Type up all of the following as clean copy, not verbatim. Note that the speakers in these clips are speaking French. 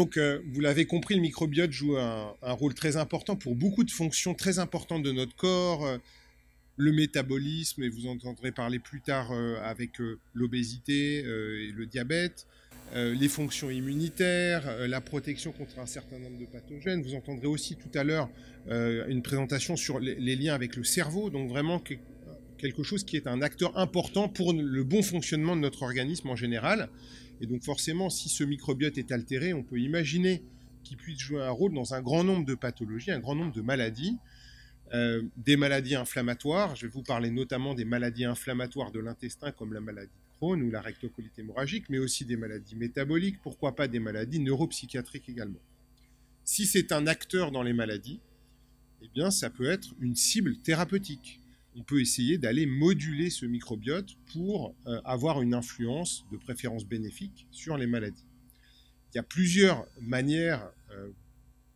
donc, vous l'avez compris, le microbiote joue un rôle très important pour beaucoup de fonctions très importantes de notre corps, le métabolisme, et vous entendrez parler plus tard avec l'obésité et le diabète, les fonctions immunitaires, la protection contre un certain nombre de pathogènes. Vous entendrez aussi tout à l'heure une présentation sur les liens avec le cerveau, donc vraiment quelque chose qui est un acteur important pour le bon fonctionnement de notre organisme en général. Et donc forcément, si ce microbiote est altéré, on peut imaginer qu'il puisse jouer un rôle dans un grand nombre de pathologies, un grand nombre de maladies. Des maladies inflammatoires, je vais vous parler notamment des maladies inflammatoires de l'intestin comme la maladie de Crohn ou la rectocolite hémorragique, mais aussi des maladies métaboliques, pourquoi pas des maladies neuropsychiatriques également. Si c'est un acteur dans les maladies, eh bien ça peut être une cible thérapeutique. On peut essayer d'aller moduler ce microbiote pour avoir une influence de préférence bénéfique sur les maladies. Il y a plusieurs manières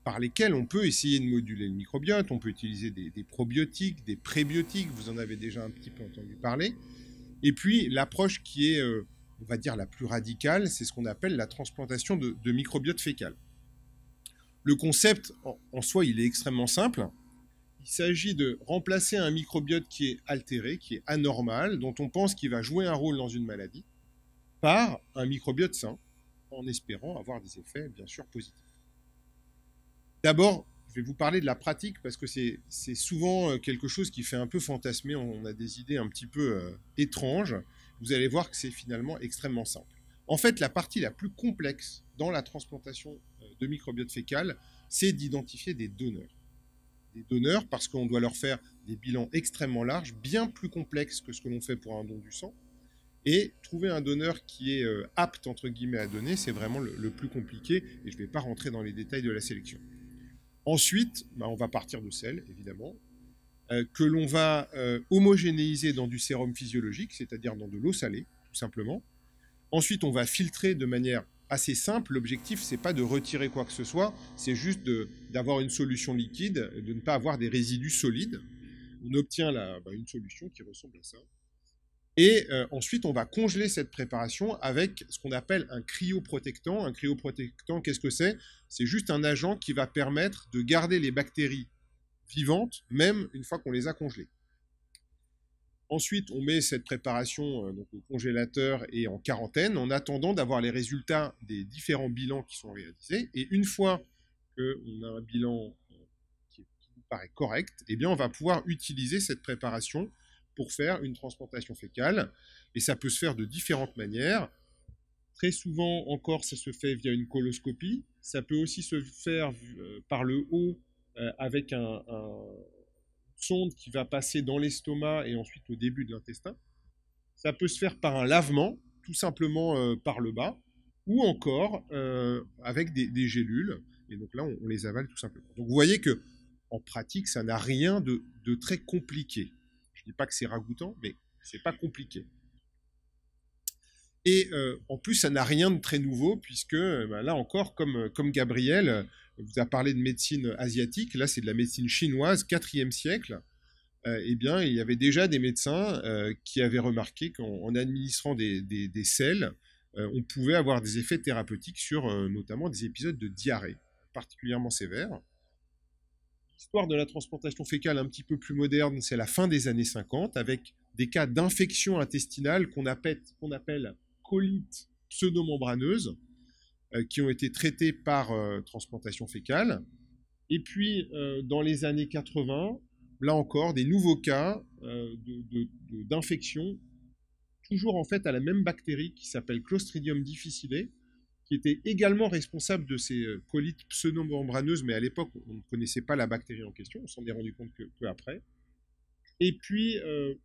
par lesquelles on peut essayer de moduler le microbiote. On peut utiliser des probiotiques, des prébiotiques, vous en avez déjà un petit peu entendu parler. Et puis l'approche qui est, on va dire, la plus radicale, c'est ce qu'on appelle la transplantation de microbiote fécal. Le concept en soi, il est extrêmement simple. Il s'agit de remplacer un microbiote qui est altéré, qui est anormal, dont on pense qu'il va jouer un rôle dans une maladie, par un microbiote sain, en espérant avoir des effets, bien sûr, positifs. D'abord, je vais vous parler de la pratique, parce que c'est souvent quelque chose qui fait un peu fantasmer, on a des idées un petit peu étranges. Vous allez voir que c'est finalement extrêmement simple. En fait, la partie la plus complexe dans la transplantation de microbiote fécal, c'est d'identifier des donneurs. Des donneurs parce qu'on doit leur faire des bilans extrêmement larges, bien plus complexes que ce que l'on fait pour un don du sang. Et trouver un donneur qui est apte, entre guillemets, à donner, c'est vraiment le plus compliqué, et je ne vais pas rentrer dans les détails de la sélection. Ensuite, on va partir de sel, évidemment, que l'on va homogénéiser dans du sérum physiologique, c'est-à-dire dans de l'eau salée, tout simplement. Ensuite, on va filtrer de manière assez simple. L'objectif, c'est pas de retirer quoi que ce soit, c'est juste d'avoir une solution liquide, de ne pas avoir des résidus solides. On obtient une solution qui ressemble à ça. Et ensuite, on va congeler cette préparation avec ce qu'on appelle un cryoprotectant. Un cryoprotectant, qu'est-ce que c'est? C'est juste un agent qui va permettre de garder les bactéries vivantes, même une fois qu'on les a congelées. Ensuite, on met cette préparation donc au congélateur et en quarantaine en attendant d'avoir les résultats des différents bilans qui sont réalisés. Et une fois qu'on a un bilan qui nous paraît correct, eh bien, on va pouvoir utiliser cette préparation pour faire une transplantation fécale. Et ça peut se faire de différentes manières. Très souvent encore, ça se fait via une coloscopie. Ça peut aussi se faire par le haut avec un sonde qui va passer dans l'estomac et ensuite au début de l'intestin. Ça peut se faire par un lavement, tout simplement par le bas, ou encore avec des gélules. Et donc là, on les avale tout simplement. Donc vous voyez que en pratique, ça n'a rien de très compliqué. Je ne dis pas que c'est ragoûtant, mais c'est pas compliqué. Et en plus, ça n'a rien de très nouveau, puisque là encore, comme Gabriel vous a parlé de médecine asiatique, là c'est de la médecine chinoise, 4e siècle. Eh bien, il y avait déjà des médecins qui avaient remarqué qu'en administrant des sels, on pouvait avoir des effets thérapeutiques sur notamment des épisodes de diarrhée particulièrement sévères. L'histoire de la transplantation fécale un petit peu plus moderne, c'est la fin des années 50, avec des cas d'infection intestinale qu'on appelle colite pseudomembraneuse, qui ont été traités par transplantation fécale. Et puis, dans les années 80, là encore, des nouveaux cas d'infection, toujours en fait à la même bactérie qui s'appelle Clostridium difficile, qui était également responsable de ces colites pseudomembraneuses, mais à l'époque, on ne connaissait pas la bactérie en question, on s'en est rendu compte que peu après. Et puis,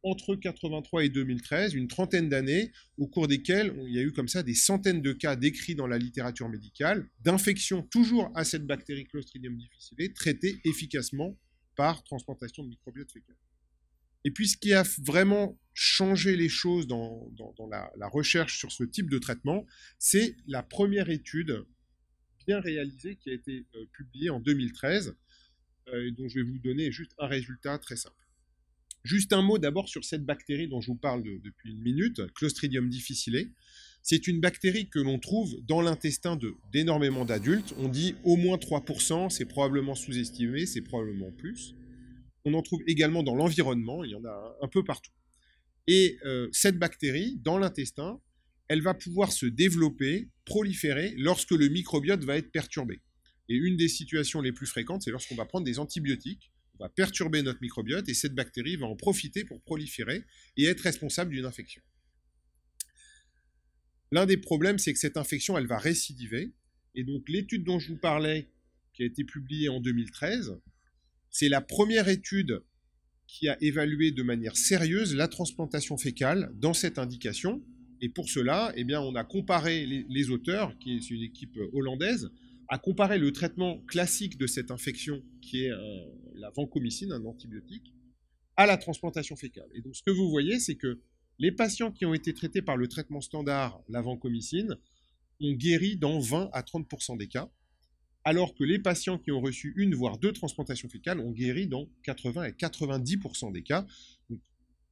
entre 83 et 2013, une trentaine d'années, au cours desquelles il y a eu comme ça des centaines de cas décrits dans la littérature médicale, d'infections toujours à cette bactérie Clostridium difficile, traitées efficacement par transplantation de microbiote fécal. Et puis, ce qui a vraiment changé les choses dans la recherche sur ce type de traitement, c'est la première étude bien réalisée qui a été publiée en 2013, dont je vais vous donner juste un résultat très simple. Juste un mot d'abord sur cette bactérie dont je vous parle depuis une minute, Clostridium difficile. C'est une bactérie que l'on trouve dans l'intestin d'énormément d'adultes. On dit au moins 3%, c'est probablement sous-estimé, c'est probablement plus. On en trouve également dans l'environnement, il y en a un peu partout. Et cette bactérie, dans l'intestin, elle va pouvoir se développer, proliférer, lorsque le microbiote va être perturbé. Et une des situations les plus fréquentes, c'est lorsqu'on va prendre des antibiotiques, on va perturber notre microbiote, et cette bactérie va en profiter pour proliférer et être responsable d'une infection. L'un des problèmes, c'est que cette infection, elle va récidiver. Et donc, l'étude dont je vous parlais, qui a été publiée en 2013, c'est la première étude qui a évalué de manière sérieuse la transplantation fécale dans cette indication. Et pour cela, eh bien, on a comparé les auteurs, qui est une équipe hollandaise, a comparé le traitement classique de cette infection, qui est la vancomycine, un antibiotique, à la transplantation fécale. Et donc, ce que vous voyez, c'est que les patients qui ont été traités par le traitement standard, la vancomycine, ont guéri dans 20 à 30% des cas, alors que les patients qui ont reçu une voire deux transplantations fécales ont guéri dans 80 à 90% des cas.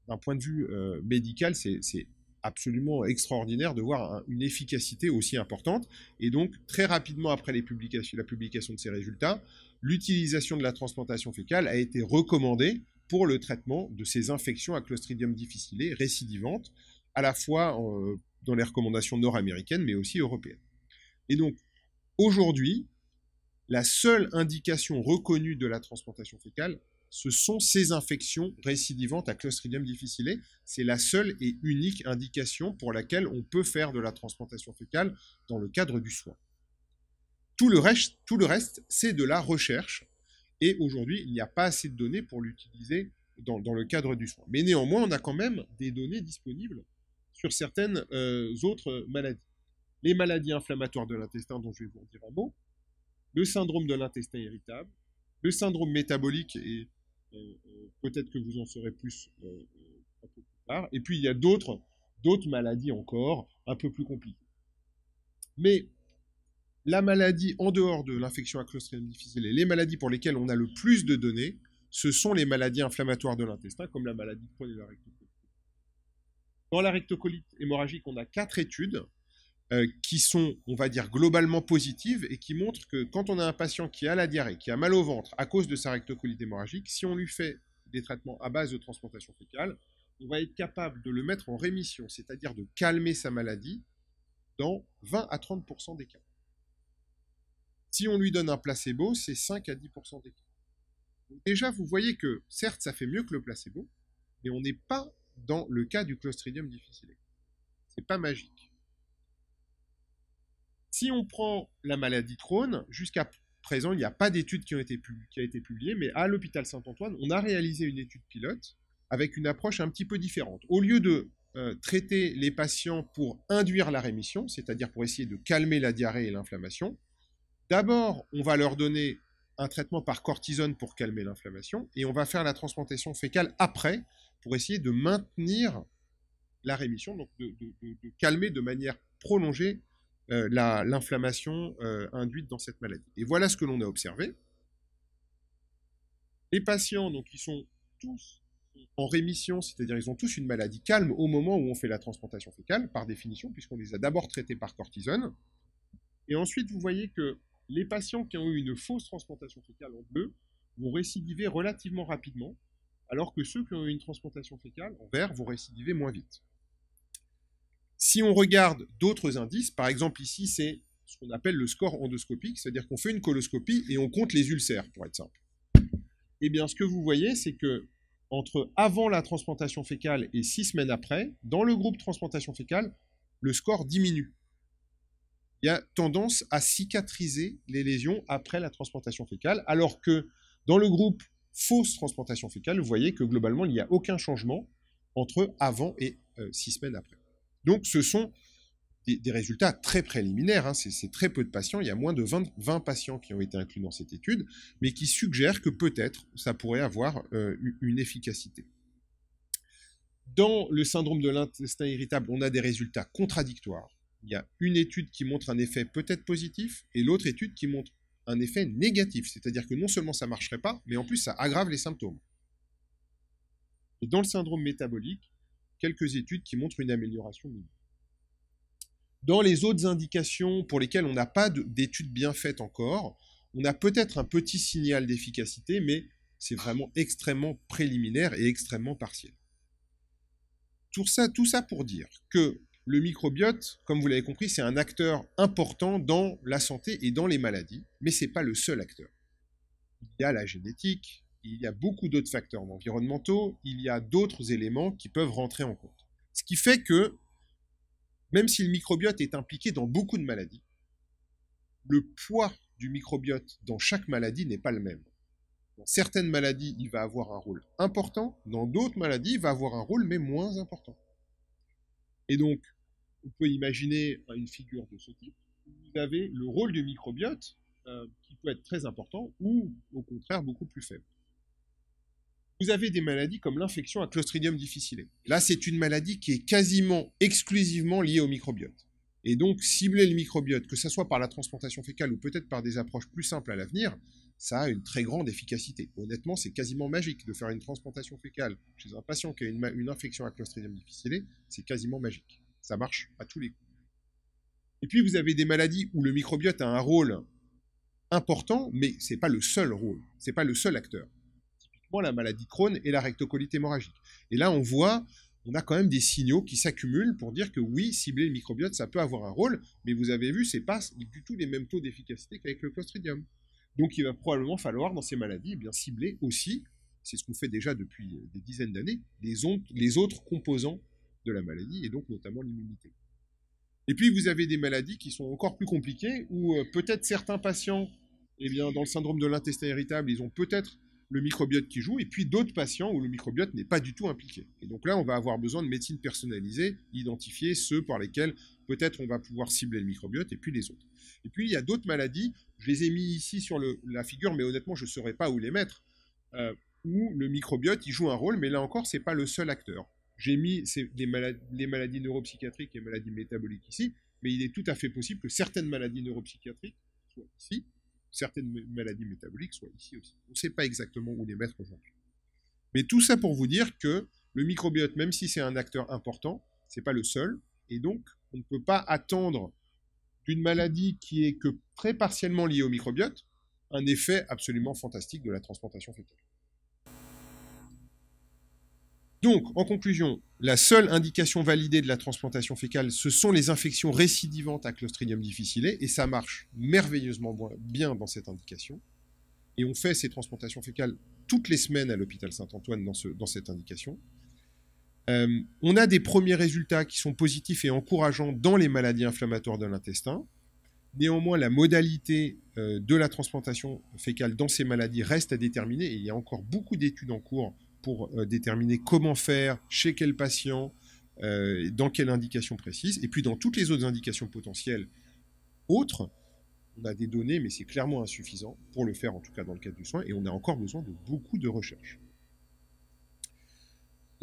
D'un point de vue médical, c'est absolument extraordinaire de voir une efficacité aussi importante. Et donc, très rapidement après la publication de ces résultats, l'utilisation de la transplantation fécale a été recommandée pour le traitement de ces infections à Clostridium difficile récidivantes, à la fois dans les recommandations nord-américaines, mais aussi européennes. Et donc, aujourd'hui, la seule indication reconnue de la transplantation fécale, ce sont ces infections récidivantes à Clostridium difficile. C'est la seule et unique indication pour laquelle on peut faire de la transplantation fécale dans le cadre du soin. Tout le reste, c'est de la recherche. Et aujourd'hui, il n'y a pas assez de données pour l'utiliser dans le cadre du soin. Mais néanmoins, on a quand même des données disponibles sur certaines autres maladies. Les maladies inflammatoires de l'intestin, dont je vais vous en dire un mot, le syndrome de l'intestin irritable, le syndrome métabolique, et peut-être que vous en saurez plus un peu plus tard. Et puis, il y a d'autres maladies encore, un peu plus compliquées. Mais la maladie en dehors de l'infection à Clostridium difficile et les maladies pour lesquelles on a le plus de données, ce sont les maladies inflammatoires de l'intestin, comme la maladie de Crohn et la rectocolite. Dans la rectocolite hémorragique, on a 4 études qui sont, on va dire, globalement positives et qui montrent que quand on a un patient qui a la diarrhée, qui a mal au ventre à cause de sa rectocolite hémorragique, si on lui fait des traitements à base de transplantation fécale, on va être capable de le mettre en rémission, c'est-à-dire de calmer sa maladie dans 20 à 30% des cas. Si on lui donne un placebo, c'est 5 à 10% des cas. Donc déjà, vous voyez que, certes, ça fait mieux que le placebo, mais on n'est pas dans le cas du Clostridium difficile. C'est pas magique. Si on prend la maladie de Crohn, jusqu'à présent, il n'y a pas d'étude qui a été publiée, mais à l'hôpital Saint-Antoine, on a réalisé une étude pilote avec une approche un petit peu différente. Au lieu de traiter les patients pour induire la rémission, c'est-à-dire pour essayer de calmer la diarrhée et l'inflammation, d'abord, on va leur donner un traitement par cortisone pour calmer l'inflammation, et on va faire la transplantation fécale après, pour essayer de maintenir la rémission, donc de calmer de manière prolongée l'inflammation induite dans cette maladie. Et voilà ce que l'on a observé. Les patients, donc, ils sont tous en rémission, c'est-à-dire ils ont tous une maladie calme au moment où on fait la transplantation fécale, par définition, puisqu'on les a d'abord traités par cortisone. Et ensuite, vous voyez que les patients qui ont eu une fausse transplantation fécale en bleu vont récidiver relativement rapidement, alors que ceux qui ont eu une transplantation fécale en vert vont récidiver moins vite. Si on regarde d'autres indices, par exemple ici, c'est ce qu'on appelle le score endoscopique, c'est-à-dire qu'on fait une coloscopie et on compte les ulcères, pour être simple. Eh bien, ce que vous voyez, c'est que entre avant la transplantation fécale et 6 semaines après, dans le groupe transplantation fécale, le score diminue. Il y a tendance à cicatriser les lésions après la transplantation fécale, alors que dans le groupe fausse transplantation fécale, vous voyez que globalement, il n'y a aucun changement entre avant et 6 semaines après. Donc, ce sont des résultats très préliminaires, hein. C'est très peu de patients, il y a moins de 20 patients qui ont été inclus dans cette étude, mais qui suggèrent que peut-être ça pourrait avoir une efficacité. Dans le syndrome de l'intestin irritable, on a des résultats contradictoires. Il y a une étude qui montre un effet peut-être positif et l'autre étude qui montre un effet négatif, c'est-à-dire que non seulement ça ne marcherait pas, mais en plus ça aggrave les symptômes. Et dans le syndrome métabolique, quelques études qui montrent une amélioration minime. Dans les autres indications pour lesquelles on n'a pas d'études bien faites encore, on a peut-être un petit signal d'efficacité, mais c'est vraiment extrêmement préliminaire et extrêmement partiel. Tout ça pour dire que le microbiote, comme vous l'avez compris, c'est un acteur important dans la santé et dans les maladies, mais ce n'est pas le seul acteur. Il y a la génétique, il y a beaucoup d'autres facteurs environnementaux, il y a d'autres éléments qui peuvent rentrer en compte. Ce qui fait que, même si le microbiote est impliqué dans beaucoup de maladies, le poids du microbiote dans chaque maladie n'est pas le même. Dans certaines maladies, il va avoir un rôle important, dans d'autres maladies, il va avoir un rôle mais moins important. Et donc, on peut imaginer une figure de ce type. Vous avez le rôle du microbiote qui peut être très important ou au contraire beaucoup plus faible. Vous avez des maladies comme l'infection à Clostridium difficile. Là, c'est une maladie qui est quasiment exclusivement liée au microbiote. Et donc, cibler le microbiote, que ce soit par la transplantation fécale ou peut-être par des approches plus simples à l'avenir, ça a une très grande efficacité. Honnêtement, c'est quasiment magique de faire une transplantation fécale chez un patient qui a une infection à Clostridium difficile, c'est quasiment magique. Ça marche à tous les coups. Et puis, vous avez des maladies où le microbiote a un rôle important, mais ce n'est pas le seul rôle, ce n'est pas le seul acteur. Typiquement, la maladie Crohn et la rectocolite hémorragique. Et là, on voit, on a quand même des signaux qui s'accumulent pour dire que oui, cibler le microbiote, ça peut avoir un rôle, mais vous avez vu, ce n'est pas du tout les mêmes taux d'efficacité qu'avec le Clostridium. Donc, il va probablement falloir, dans ces maladies, eh bien, cibler aussi, c'est ce qu'on fait déjà depuis des dizaines d'années, les autres composants de la maladie, et donc notamment l'immunité. Et puis, vous avez des maladies qui sont encore plus compliquées, où peut-être certains patients, eh bien, dans le syndrome de l'intestin irritable, ils ont peut-être le microbiote qui joue, et puis d'autres patients où le microbiote n'est pas du tout impliqué. Et donc là, on va avoir besoin de médecine personnalisée, identifier ceux par lesquels peut-être on va pouvoir cibler le microbiote, et puis les autres. Et puis, il y a d'autres maladies, je les ai mis ici sur la figure, mais honnêtement, je ne saurais pas où les mettre, où le microbiote, il joue un rôle, mais là encore, ce n'est pas le seul acteur. J'ai mis les maladies neuropsychiatriques et les maladies métaboliques ici, mais il est tout à fait possible que certaines maladies neuropsychiatriques soient ici, certaines maladies métaboliques soient ici aussi. On ne sait pas exactement où les mettre aujourd'hui. Mais tout ça pour vous dire que le microbiote, même si c'est un acteur important, ce n'est pas le seul, et donc on ne peut pas attendre d'une maladie qui est que très partiellement liée au microbiote un effet absolument fantastique de la transplantation fétale. Donc, en conclusion, la seule indication validée de la transplantation fécale, ce sont les infections récidivantes à Clostridium difficile, et ça marche merveilleusement bien dans cette indication. Et on fait ces transplantations fécales toutes les semaines à l'hôpital Saint-Antoine dans cette indication. On a des premiers résultats qui sont positifs et encourageants dans les maladies inflammatoires de l'intestin. Néanmoins, la modalité de la transplantation fécale dans ces maladies reste à déterminer, et il y a encore beaucoup d'études en cours pour déterminer comment faire, chez quel patient, dans quelle indication précise. Et puis dans toutes les autres indications potentielles autres, on a des données, mais c'est clairement insuffisant pour le faire, en tout cas dans le cadre du soin, et on a encore besoin de beaucoup de recherche.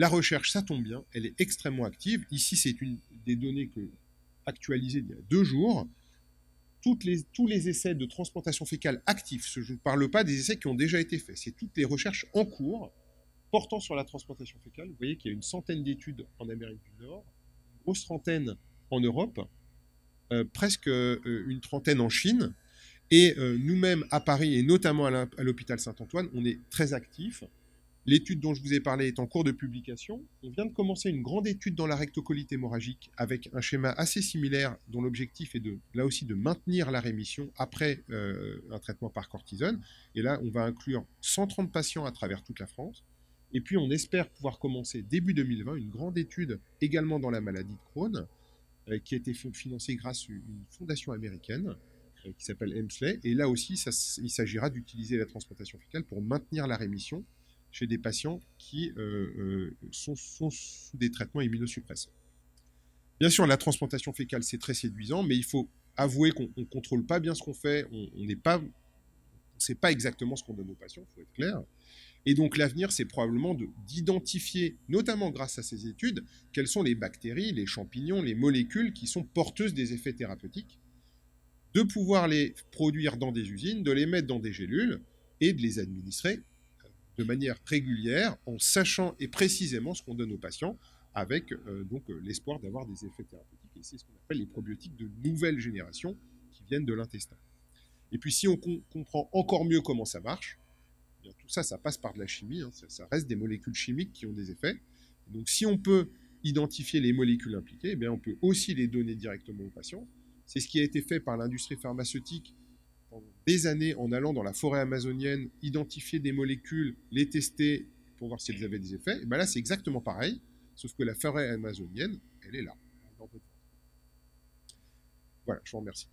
La recherche, ça tombe bien, elle est extrêmement active. Ici, c'est des données actualisées il y a 2 jours. Tous les essais de transplantation fécale actifs, je ne parle pas des essais qui ont déjà été faits, c'est toutes les recherches en cours portant sur la transplantation fécale. Vous voyez qu'il y a une centaine d'études en Amérique du Nord, une grosse trentaine en Europe, presque une trentaine en Chine. Et nous-mêmes à Paris, et notamment à l'hôpital Saint-Antoine, on est très actifs. L'étude dont je vous ai parlé est en cours de publication. On vient de commencer une grande étude dans la rectocolite hémorragique avec un schéma assez similaire dont l'objectif est là aussi de maintenir la rémission après un traitement par cortisone. Et là, on va inclure 130 patients à travers toute la France. Et puis, on espère pouvoir commencer début 2020 une grande étude également dans la maladie de Crohn qui a été financée grâce à une fondation américaine qui s'appelle Hemsley. Et là aussi, il s'agira d'utiliser la transplantation fécale pour maintenir la rémission chez des patients qui sont sous des traitements immunosuppresseurs. Bien sûr, la transplantation fécale, c'est très séduisant, mais il faut avouer qu'on ne contrôle pas bien ce qu'on fait, on ne sait pas exactement ce qu'on donne aux patients, il faut être clair. Et donc l'avenir, c'est probablement d'identifier, notamment grâce à ces études, quelles sont les bactéries, les champignons, les molécules qui sont porteuses des effets thérapeutiques, de pouvoir les produire dans des usines, de les mettre dans des gélules et de les administrer de manière régulière en sachant et précisément ce qu'on donne aux patients avec donc l'espoir d'avoir des effets thérapeutiques. Et c'est ce qu'on appelle les probiotiques de nouvelle génération qui viennent de l'intestin. Et puis si on comprend encore mieux comment ça marche, eh bien, tout ça, ça passe par de la chimie, hein, ça reste des molécules chimiques qui ont des effets. Et donc si on peut identifier les molécules impliquées, eh bien, on peut aussi les donner directement aux patients. C'est ce qui a été fait par l'industrie pharmaceutique pendant des années en allant dans la forêt amazonienne, identifier des molécules, les tester pour voir si elles avaient des effets. Et bien là, c'est exactement pareil, sauf que la forêt amazonienne, elle est là. Voilà, je vous remercie.